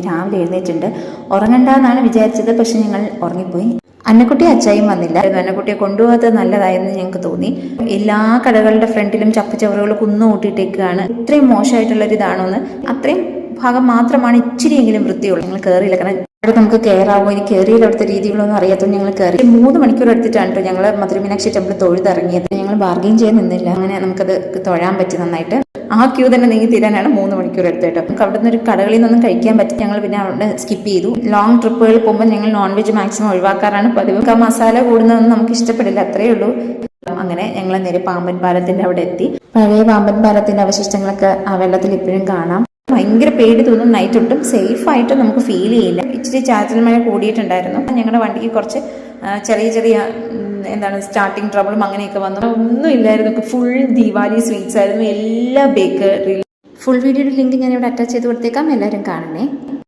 രാവിലെ എഴുന്നേറ്റുണ്ട്. ഉറങ്ങണ്ടെന്നാണ് വിചാരിച്ചത്, പക്ഷെ ഞങ്ങൾ ഉറങ്ങിപ്പോയി. അന്നക്കുട്ടി അച്ചായും വന്നില്ല. അന്നക്കുട്ടിയെ കൊണ്ടുപോകാത്തത് നല്ലതായെന്ന് ഞങ്ങൾക്ക് തോന്നി. എല്ലാ കടകളുടെ ഫ്രണ്ടിലും ചപ്പുചവറുകൾ കുന്നുകൂട്ടിയിട്ടേക്കാണ്. ഇത്രയും മോശമായിട്ടുള്ളൊരിതാണോ എന്ന്. അത്രയും ഭാഗം മാത്രമാണ് ഇച്ചിരിയെങ്കിലും വൃത്തിയുള്ളൂ. ഞങ്ങൾ കയറിയില്ല, കാരണം അവിടെ നമുക്ക് കയറാവോ, ഇനി കയറിയില്ല, അവിടുത്തെ രീതികളൊന്നും അറിയാത്തത് ഞങ്ങൾ കയറി. 3 മണിക്കൂർ എടുത്തിട്ടാണ് കേട്ടോ ഞങ്ങൾ മധുര മീനാക്ഷി ടെമ്പിൾ തൊഴുതിറങ്ങിയത്. ഞങ്ങൾ ബാർഗെയിൻ ചെയ്യാൻ നിന്നില്ല, അങ്ങനെ നമുക്കത് തൊഴാൻ പറ്റി നന്നായിട്ട്. ആ ക്യൂ തന്നെ നീങ്ങി തീരാനാണ് 3 മണിക്കൂർ എടുത്തിട്ടോ. നമുക്ക് അവിടെ നിന്ന് ഒരു കടകളിൽ നിന്നൊന്നും കഴിക്കാൻ പറ്റും. ഞങ്ങൾ പിന്നെ അവിടെ സ്കിപ്പ് ചെയ്തു. ലോങ് ട്രിപ്പുകൾ പോകുമ്പോൾ ഞങ്ങൾ നോൺ വെജ് മാക്സിമം ഒഴിവാക്കാറാണ് പതിവ്. ആ മസാല കൂടുന്നതൊന്നും നമുക്ക് ഇഷ്ടപ്പെടില്ല, അത്രയേ ഉള്ളൂ. അങ്ങനെ ഞങ്ങൾ നേരെ പാമ്പൻ പാലത്തിന്റെ അവിടെ എത്തി. പഴയ പാമ്പൻ പാലത്തിന്റെ അവശിഷ്ടങ്ങളൊക്കെ ആ വെള്ളത്തിൽ ഇപ്പോഴും കാണാം. ഭയങ്കര പേടി തോന്നും. നൈറ്റ് ഒട്ടും സേഫ് ആയിട്ട് നമുക്ക് ഫീൽ ചെയ്യില്ല. ഇച്ചിരി ചാറ്റൽ മഴ കൂടിയിട്ടുണ്ടായിരുന്നു. ഞങ്ങളുടെ വണ്ടിക്ക് കുറച്ച് ചെറിയ സ്റ്റാർട്ടിങ് ട്രബിളും അങ്ങനെയൊക്കെ വന്നു. ഒന്നും ഇല്ലായിരുന്നു. ഫുൾ ദീപാവലി സ്വീറ്റ്സ് ആയിരുന്നു എല്ലാ ബേക്കറി. ഫുൾ വീഡിയോയുടെ ലിങ്ക് ഞാൻ ഇവിടെ അറ്റാച്ച് ചെയ്ത് കൊടുത്തേക്കാം, എല്ലാവരും കാണണേ.